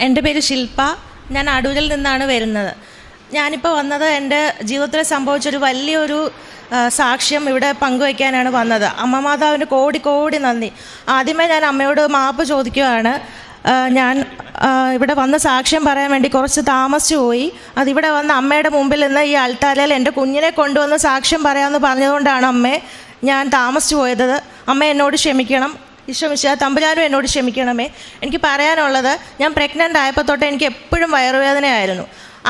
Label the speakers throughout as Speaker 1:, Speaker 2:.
Speaker 1: എൻ്റെ പേര് ശില്പ. ഞാൻ അടൂരിൽ നിന്നാണ് വരുന്നത്. ഞാനിപ്പോൾ വന്നത് എൻ്റെ ജീവിതത്തിൽ സംഭവിച്ചൊരു വലിയൊരു സാക്ഷ്യം ഇവിടെ പങ്കുവയ്ക്കാനാണ് വന്നത്. അമ്മ മാതാവിന് കോടി കോടി നന്ദി. ആദ്യമേ ഞാൻ അമ്മയോട് മാപ്പ് ചോദിക്കുകയാണ്. ഞാൻ ഇവിടെ വന്ന് സാക്ഷ്യം പറയാൻ വേണ്ടി കുറച്ച് താമസിച്ചു പോയി. അതിവിടെ വന്ന് അമ്മയുടെ മുമ്പിൽ നിന്ന് ഈ അൾത്താരയിൽ എൻ്റെ കുഞ്ഞിനെ കൊണ്ടുവന്ന് സാക്ഷ്യം പറയാമെന്ന് പറഞ്ഞതുകൊണ്ടാണ് അമ്മേ ഞാൻ താമസിച്ചു പോയത്. അമ്മ എന്നോട് ക്ഷമിക്കണം. ഈശോമിശിഹാ തമ്പുരാനും എന്നോട് ക്ഷമിക്കണമേ. എനിക്ക് പറയാനുള്ളത്, ഞാൻ പ്രഗ്നൻ്റ് ആയപ്പോൾ തൊട്ട് എനിക്ക് എപ്പോഴും വയറുവേദനയായിരുന്നു.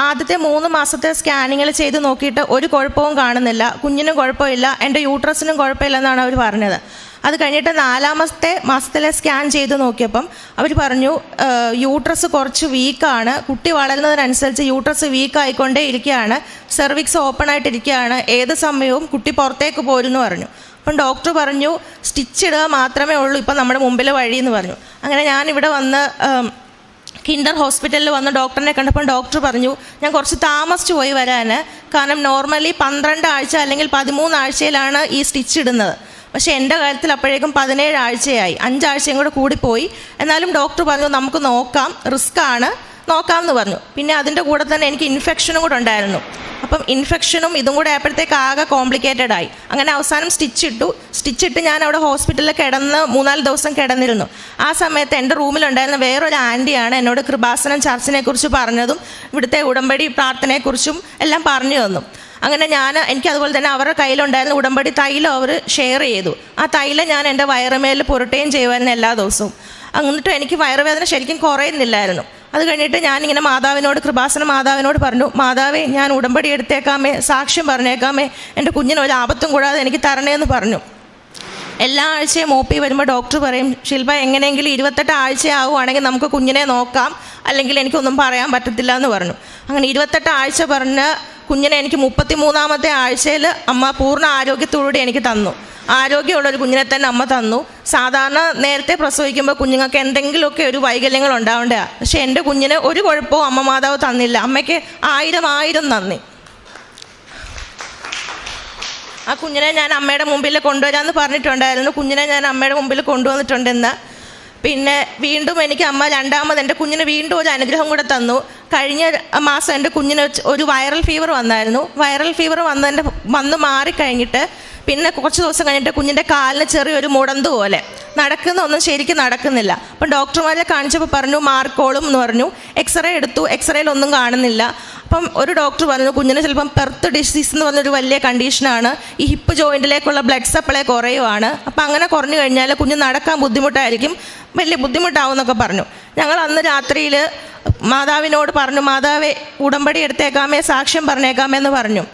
Speaker 1: ആദ്യത്തെ 3 മാസത്തെ സ്കാനിങ്ങിൽ ചെയ്ത് നോക്കിയിട്ട് ഒരു കുഴപ്പവും കാണുന്നില്ല. കുഞ്ഞിനും കുഴപ്പമില്ല, എൻ്റെ യൂട്രസിനും കുഴപ്പമില്ലെന്നാണ് അവർ പറഞ്ഞത്. അത് കഴിഞ്ഞിട്ട് 4ാമത്തെ മാസത്തിലെ സ്കാൻ ചെയ്ത് നോക്കിയപ്പം അവർ പറഞ്ഞു യൂട്രസ് കുറച്ച് വീക്കാണ്, കുട്ടി വളരുന്നതിനനുസരിച്ച് യൂട്രസ് വീക്കായിക്കൊണ്ടേ ഇരിക്കുകയാണ്, സെർവിക്സ് ഓപ്പൺ ആയിട്ടിരിക്കുകയാണ്, ഏത് സമയവും കുട്ടി പുറത്തേക്ക് പോരുമെന്ന് പറഞ്ഞു. അപ്പം ഡോക്ടർ പറഞ്ഞു സ്റ്റിച്ച് ഇടുക മാത്രമേ ഉള്ളൂ ഇപ്പം നമ്മുടെ മുമ്പിൽ വഴിയെന്ന് പറഞ്ഞു. അങ്ങനെ ഞാനിവിടെ വന്ന് കിൻഡർ ഹോസ്പിറ്റലിൽ വന്ന് ഡോക്ടറിനെ കണ്ടപ്പോൾ ഡോക്ടർ പറഞ്ഞു ഞാൻ കുറച്ച് താമസിച്ചു പോയി വരാൻ. കാരണം നോർമലി 12 ആഴ്ച അല്ലെങ്കിൽ 13 ആഴ്ചയിലാണ് ഈ സ്റ്റിച്ച് ഇടുന്നത്. പക്ഷേ എൻ്റെ കാര്യത്തിൽ അപ്പോഴേക്കും 17 ആഴ്ചയായി, 5 ആഴ്ചയും കൂടെ കൂടിപ്പോയി. എന്നാലും ഡോക്ടർ പറഞ്ഞു നമുക്ക് നോക്കാം, റിസ്ക് ആണ്, നോക്കാമെന്ന് പറഞ്ഞു. പിന്നെ അതിൻ്റെ കൂടെ തന്നെ എനിക്ക് ഇൻഫെക്ഷനും കൂടെ ഉണ്ടായിരുന്നു. അപ്പം ഇൻഫെക്ഷനും ഇതും കൂടെ ആയപ്പോഴത്തേക്ക് ആകെ കോംപ്ലിക്കേറ്റഡ് ആയി. അങ്ങനെ അവസാനം സ്റ്റിച്ചിട്ട് ഞാൻ അവിടെ ഹോസ്പിറ്റലിൽ കിടന്ന് 3-4 ദിവസം കിടന്നിരുന്നു. ആ സമയത്ത് എൻ്റെ റൂമിലുണ്ടായിരുന്ന വേറൊരു ആൻറ്റിയാണ് എന്നോട് കൃപാസനം ചർച്ചിനെ കുറിച്ച് പറഞ്ഞതും ഇവിടുത്തെ ഉടമ്പടി പ്രാർത്ഥനയെക്കുറിച്ചും എല്ലാം പറഞ്ഞു തന്നു. അങ്ങനെ എനിക്ക് അതുപോലെ തന്നെ അവരുടെ കയ്യിലുണ്ടായിരുന്ന ഉടമ്പടി തൈലം അവർ ഷെയർ ചെയ്തു. ആ തൈലം ഞാൻ എൻ്റെ വയറുമേൽ പുരട്ടുകയും ചെയ്യുമായിരുന്നു എല്ലാ ദിവസവും. എന്നിട്ടും എനിക്ക് വയറുവേദന ശരിക്കും കുറയുന്നില്ലായിരുന്നു. അത് കഴിഞ്ഞിട്ട് ഞാനിങ്ങനെ കൃപാസന മാതാവിനോട് പറഞ്ഞു, മാതാവേ ഞാൻ ഉടമ്പടി എടുത്തേക്കാമേ, സാക്ഷ്യം പറഞ്ഞേക്കാമേ, എൻ്റെ കുഞ്ഞിന് ഒരു ആപത്തും കൂടാതെ എനിക്ക് തരണേന്ന് പറഞ്ഞു. എല്ലാ ആഴ്ചയും OP വരുമ്പോൾ ഡോക്ടർ പറയും ശില്പ എങ്ങനെയെങ്കിലും 28 ആഴ്ചയാവുകയാണെങ്കിൽ നമുക്ക് കുഞ്ഞിനെ നോക്കാം, അല്ലെങ്കിൽ എനിക്കൊന്നും പറയാൻ പറ്റത്തില്ല എന്ന് പറഞ്ഞു. അങ്ങനെ 28 ആഴ്ച പറഞ്ഞ് കുഞ്ഞിനെ എനിക്ക് 33ാമത്തെ ആഴ്ചയിൽ അമ്മ പൂർണ്ണ ആരോഗ്യത്തോടുകൂടി എനിക്ക് തന്നു. ആരോഗ്യമുള്ളൊരു കുഞ്ഞിനെ തന്നെ അമ്മ തന്നു. സാധാരണ നേരത്തെ പ്രസവിക്കുമ്പോൾ കുഞ്ഞുങ്ങൾക്ക് എന്തെങ്കിലുമൊക്കെ ഒരു വൈകല്യങ്ങൾ ഉണ്ടാവേണ്ടതാണ്. പക്ഷേ എൻ്റെ കുഞ്ഞിന് ഒരു കുഴപ്പവും അമ്മ മാതാവ് തന്നില്ല. അമ്മയ്ക്ക് 1000 നന്ദി. ആ കുഞ്ഞിനെ ഞാൻ അമ്മയുടെ മുമ്പിൽ കൊണ്ടുവരാമെന്ന് പറഞ്ഞിട്ടുണ്ടായിരുന്നു. കുഞ്ഞിനെ ഞാൻ അമ്മയുടെ മുമ്പിൽ കൊണ്ടുവന്നിട്ടുണ്ടെന്ന്. പിന്നെ വീണ്ടും എനിക്ക് അമ്മ 2ാമത് എൻ്റെ കുഞ്ഞിന് വീണ്ടും ഒരു അനുഗ്രഹം കൂടെ തന്നു. കഴിഞ്ഞ മാസം എൻ്റെ കുഞ്ഞിന് ഒരു വൈറൽ ഫീവർ വന്നായിരുന്നു. വൈറൽ ഫീവർ വന്ന് മാറിക്കഴിഞ്ഞിട്ട് പിന്നെ കുറച്ച് ദിവസം കഴിഞ്ഞിട്ട് കുഞ്ഞിൻ്റെ കാലിന് ചെറിയൊരു മുടന്ത് പോലെ, ഒന്നും ശരിക്കും നടക്കുന്നില്ല. അപ്പം ഡോക്ടർമാരെ കാണിച്ചപ്പോൾ പറഞ്ഞു മാർക്കോളും എന്ന് പറഞ്ഞു. എക്സ്റേ എടുത്തു, എക്സ്റേയിലൊന്നും കാണുന്നില്ല. അപ്പം ഒരു ഡോക്ടർ പറഞ്ഞു കുഞ്ഞിന് ചിലപ്പം പെർത്ത് ഡിസീസ് എന്ന് പറഞ്ഞൊരു വലിയ കണ്ടീഷനാണ്, ഈ ഹിപ്പ് ജോയിൻറ്റിലേക്കുള്ള ബ്ലഡ് സപ്ലൈ കുറയുവാണ്. അപ്പം അങ്ങനെ കുറഞ്ഞു കഴിഞ്ഞാൽ കുഞ്ഞ് നടക്കാൻ ബുദ്ധിമുട്ടായിരിക്കും, വലിയ ബുദ്ധിമുട്ടാവും എന്നൊക്കെ പറഞ്ഞു. ഞങ്ങൾ അന്ന് രാത്രിയിൽ മാതാവിനോട് പറഞ്ഞു മാതാവേ ഉടമ്പടി എടുത്തേക്കാമേ, സാക്ഷ്യം പറഞ്ഞേക്കാമേ എന്ന് പറഞ്ഞു.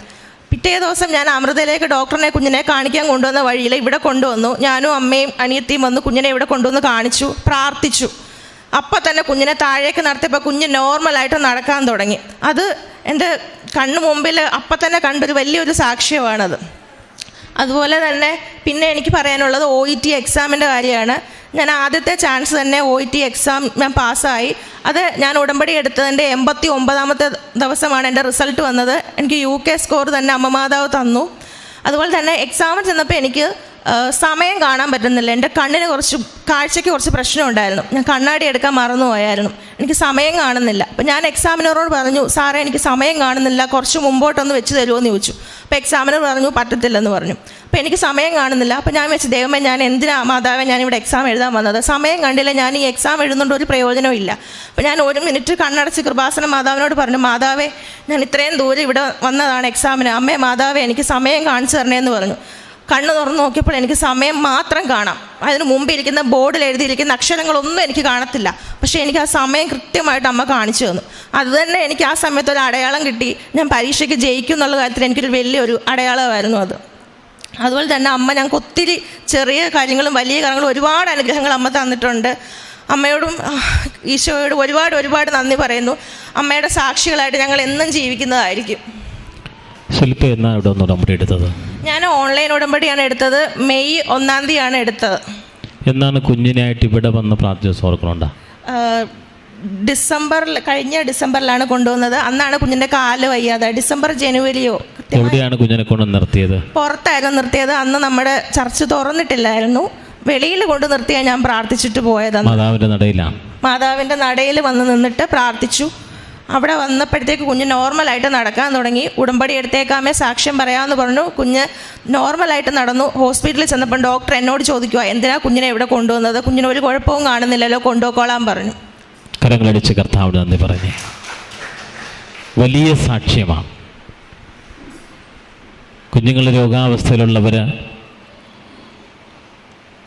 Speaker 1: പിറ്റേ ദിവസം ഞാൻ അമൃതയിലേക്ക് ഡോക്ടറിനെ കുഞ്ഞിനെ കാണിക്കാൻ കൊണ്ടുവന്ന വഴിയിൽ ഇവിടെ കൊണ്ടുവന്നു. ഞാനും അമ്മയും അനിയത്തിയും വന്ന് കുഞ്ഞിനെ ഇവിടെ കൊണ്ടുവന്ന് കാണിച്ചു, പ്രാർത്ഥിച്ചു. അപ്പം തന്നെ കുഞ്ഞിനെ താഴേക്ക് നടത്തിയപ്പോൾ കുഞ്ഞ് നോർമലായിട്ട് നടക്കാൻ തുടങ്ങി. അത് എൻ്റെ കണ്ണു മുമ്പിൽ അപ്പം തന്നെ കണ്ടൊരു വലിയൊരു സാക്ഷ്യമാണത്. അതുപോലെ തന്നെ പിന്നെ എനിക്ക് പറയാനുള്ളത് OET എക്സാമിൻ്റെ കാര്യമാണ്. ഞാൻ ആദ്യത്തെ ചാൻസ് തന്നെ OET എക്സാം ഞാൻ പാസ്സായി. അത് ഞാൻ ഉടമ്പടി എടുത്തതിൻ്റെ 89ാമത്തെ ദിവസമാണ് എൻ്റെ റിസൾട്ട് വന്നത്. എനിക്ക് UK സ്കോർ തന്നെ അമ്മ മാതാവ് തന്നു. അതുപോലെ തന്നെ എക്സാമിൽ ചെന്നപ്പോൾ എനിക്ക് സമയം കാണാൻ പറ്റുന്നില്ല. എൻ്റെ കണ്ണിന് കാഴ്ചയ്ക്ക് കുറച്ച് പ്രശ്നമുണ്ടായിരുന്നു. ഞാൻ കണ്ണാടി എടുക്കാൻ മറന്നുപോയായിരുന്നു. എനിക്ക് സമയം കാണുന്നില്ല. അപ്പോൾ ഞാൻ എക്സാമിനറോട് പറഞ്ഞു സാറേ എനിക്ക് സമയം കാണുന്നില്ല, കുറച്ച് മുമ്പോട്ടൊന്ന് വെച്ച് തരുമോ എന്ന് ചോദിച്ചു. അപ്പോൾ എക്സാമിനർ പറഞ്ഞു പറ്റത്തില്ലെന്ന് പറഞ്ഞു. അപ്പോൾ എനിക്ക് സമയം കാണുന്നില്ല. അപ്പോൾ ഞാൻ വെച്ച് ദൈവമേ ഞാൻ എന്തിനാ മാതാവേ ഞാനിവിടെ എക്സാം എഴുതാൻ വന്നത്, സമയം കണ്ടില്ല, ഞാൻ ഈ എക്സാം എഴുതുന്നുണ്ട് ഒരു പ്രയോജനവും ഇല്ല. അപ്പോൾ ഞാൻ 1 മിനിറ്റ് കണ്ണടച്ച് കൃപാസന മാതാവിനോട് പറഞ്ഞു മാതാവേ ഞാൻ ഇത്രയും ദൂരം ഇവിടെ വന്നതാണ് എക്സാമിന്, അമ്മേ മാതാവേ എനിക്ക് സമയം കാണിച്ചു തരണേന്ന് പറഞ്ഞു. കണ്ണ് തുറന്ന് നോക്കിയപ്പോൾ എനിക്ക് സമയം മാത്രം കാണാം. അതിന് മുമ്പ് ഇരിക്കുന്ന ബോർഡിൽ എഴുതിയിരിക്കുന്ന അക്ഷരങ്ങളൊന്നും എനിക്ക് കാണത്തില്ല. പക്ഷേ എനിക്ക് ആ സമയം കൃത്യമായിട്ട് അമ്മ കാണിച്ചു തന്നു. അതുതന്നെ എനിക്ക് ആ സമയത്ത് ഒരു അടയാളം കിട്ടി. ഞാൻ പരീക്ഷയ്ക്ക് ജയിക്കും എന്നുള്ള കാര്യത്തിൽ എനിക്കൊരു വലിയൊരു അടയാളമായിരുന്നു അത്. അതുപോലെ തന്നെ അമ്മ ഞങ്ങൾക്ക് ഒത്തിരി ചെറിയ കാര്യങ്ങളും വലിയ കാര്യങ്ങളും ഒരുപാട് അനുഗ്രഹങ്ങൾ അമ്മ തന്നിട്ടുണ്ട്. അമ്മയോടും ഈശോയോടും ഒരുപാട് നന്ദി പറയുന്നു. അമ്മയുടെ സാക്ഷികളായിട്ട് ഞങ്ങൾ എന്നും ജീവിക്കുന്നതായിരിക്കും.
Speaker 2: ശില്പ എന്നാണ് ഇവിടെ ഒന്ന് ഉടമ്പടി എടുത്തത്?
Speaker 1: ഞാൻ ഓൺലൈൻ ഉടമ്പടിയാണ് എടുത്തത്. മെയ് 1-ാം തീയതിയാണ് എടുത്തത്.
Speaker 2: എന്നാണ് കുഞ്ഞിനായിട്ട് ഇവിടെ വന്ന് പ്രാർത്ഥിച്ച ഓർക്കണുണ്ടോ?
Speaker 1: കഴിഞ്ഞ ഡിസംബറിലാണ് കൊണ്ടുവന്നത്. അന്നാണ് കുഞ്ഞിൻ്റെ കാല് വയ്യാതെ. ജനുവരിയോ
Speaker 2: എവിടെയാണ് കുഞ്ഞിനെ കൊണ്ട് നിർത്തിയത്?
Speaker 1: പുറത്തായിരുന്നു നിർത്തിയത്. അന്ന് നമ്മുടെ ചർച്ച് തുറന്നിട്ടില്ലായിരുന്നു. വെളിയിൽ കൊണ്ട് നിർത്തിയാണ് ഞാൻ പ്രാർത്ഥിച്ചിട്ട് പോയത്.
Speaker 2: മാതാവിൻ്റെ നടയിലാണ്?
Speaker 1: മാതാവിൻ്റെ നടയിൽ വന്ന് നിന്നിട്ട് പ്രാർത്ഥിച്ചു. അവിടെ വന്നപ്പോഴത്തേക്ക് കുഞ്ഞ് നോർമലായിട്ട് നടക്കാൻ തുടങ്ങി. ഉടമ്പടി എടുത്തേക്കാമേ സാക്ഷ്യം പറയാമെന്ന് പറഞ്ഞു. കുഞ്ഞ് നോർമലായിട്ട് നടന്നു. ഹോസ്പിറ്റലിൽ ചെന്നപ്പോൾ ഡോക്ടർ എന്നോട് ചോദിക്കുക, എന്തിനാ കുഞ്ഞിനെ ഇവിടെ കൊണ്ടുവന്നത്? കുഞ്ഞിന് ഒരു കുഴപ്പവും കാണുന്നില്ലല്ലോ, കൊണ്ടുപോയിക്കോളാൻ പറഞ്ഞു.
Speaker 2: കരങ്ങളടിച്ച് കർത്താവിന് നന്ദി പറഞ്ഞേ. വലിയ സാക്ഷ്യമാണ്. കുഞ്ഞുങ്ങൾ രോഗാവസ്ഥയിലുള്ളവർ,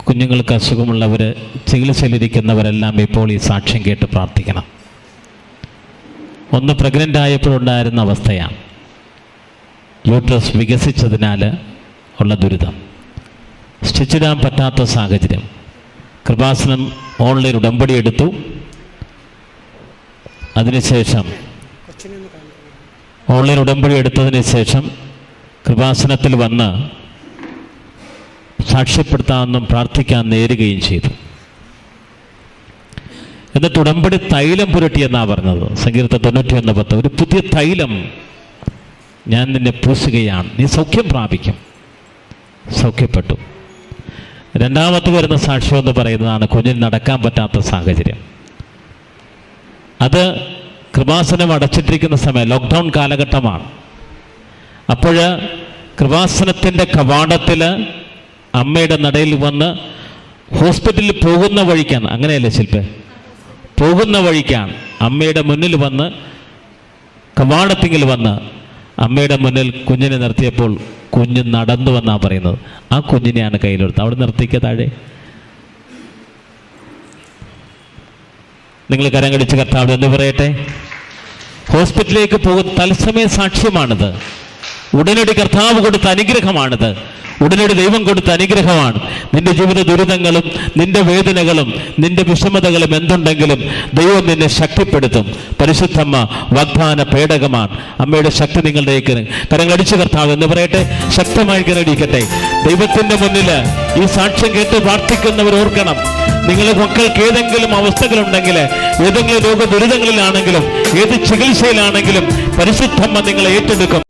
Speaker 2: കുഞ്ഞുങ്ങൾക്ക് അസുഖമുള്ളവർ, ചികിത്സയിലിരിക്കുന്നവരെല്ലാം ഇപ്പോൾ ഈ സാക്ഷ്യം കേട്ട് പ്രാർത്ഥിക്കണം. ഒന്ന് പ്രഗ്നൻ്റ് ആയപ്പോഴുണ്ടായിരുന്ന അവസ്ഥയാണ്. യൂട്രസ് വികസിച്ചതിനാൽ ഉള്ള ദുരിതം, സ്റ്റിച്ചിടാൻ പറ്റാത്ത സാഹചര്യം. കൃപാസനം ഓൺലൈൻ ഉടമ്പടി എടുത്തു. അതിനുശേഷം ഓൺലൈൻ ഉടമ്പടി എടുത്തതിന് ശേഷം കൃപാസനത്തിൽ വന്ന് സാക്ഷ്യപ്പെടുത്താമെന്നും പ്രാർത്ഥിക്കാൻ നേരുകയും ചെയ്തു. എന്നിട്ട് ഉടമ്പടി തൈലം പുരട്ടിയെന്നാണ് പറഞ്ഞത്. സങ്കീർത്തനം 91:10. ഒരു പുതിയ തൈലം ഞാൻ നിന്നെ പൂശുകയാണ്, നീ സൗഖ്യം പ്രാപിക്കും. സൗഖ്യപ്പെട്ടു. രണ്ടാമത്തെ വരുന്ന സാക്ഷ്യം എന്ന് പറയുന്നതാണ് കുഞ്ഞിന് നടക്കാൻ പറ്റാത്ത സാഹചര്യം. അത് കൃപാസനം അടച്ചിട്ടിരിക്കുന്ന സമയം, ലോക്ക്ഡൗൺ കാലഘട്ടമാണ്. അപ്പോൾ കൃപാസനത്തിൻ്റെ കവാടത്തിൽ അമ്മയുടെ നടയിൽ വന്ന് ഹോസ്പിറ്റലിൽ പോകുന്ന വഴിക്കാണ്, അങ്ങനെയല്ലേ ശില്പേ, പോകുന്ന വഴിക്കാണ് അമ്മയുടെ മുന്നിൽ വന്ന്, കവാടത്തിങ്കിൽ വന്ന് അമ്മയുടെ മുന്നിൽ കുഞ്ഞിനെ നിർത്തിയപ്പോൾ കുഞ്ഞ് നടന്നു വന്നാണ് പറയുന്നത്. ആ കുഞ്ഞിനെയാണ് കയ്യിലെടുത്ത് അവിടെ നിർത്തിക്കുക. താഴെ നിങ്ങൾ കരം കടിച്ച് കർത്താവ് എന്ന് പറയട്ടെ. ഹോസ്പിറ്റലിലേക്ക് പോകുന്ന തത്സമയ സാക്ഷ്യമാണിത്. ഉടനടി കർത്താവ് കൊടുത്ത അനുഗ്രഹമാണിത്. ഉടനടി ദൈവം കൊടുത്ത അനുഗ്രഹമാണ്. നിന്റെ ജീവിത ദുരിതങ്ങളും നിന്റെ വേദനകളും നിന്റെ വിഷമതകളും എന്തുണ്ടെങ്കിലും ദൈവം നിന്നെ ശക്തിപ്പെടുത്തും. പരിശുദ്ധമ്മ വാഗ്ദാന പേടകമാണ്. അമ്മയുടെ ശക്തി നിങ്ങളുടേക്ക് കരങ്ങളടിച്ച് കർത്താവ് എന്ന് പറയട്ടെ. ശക്തമായി കരടിക്കട്ടെ. ദൈവത്തിൻ്റെ മുന്നിൽ ഈ സാക്ഷ്യം കേട്ട് പ്രാർത്ഥിക്കുന്നവർ ഓർക്കണം, നിങ്ങളുടെ മക്കൾക്ക് ഏതെങ്കിലും അവസ്ഥകളുണ്ടെങ്കിൽ, ഏതെങ്കിലും രോഗ ദുരിതങ്ങളിലാണെങ്കിലും, ഏത് ചികിത്സയിലാണെങ്കിലും പരിശുദ്ധമ്മ നിങ്ങളെ ഏറ്റെടുക്കും.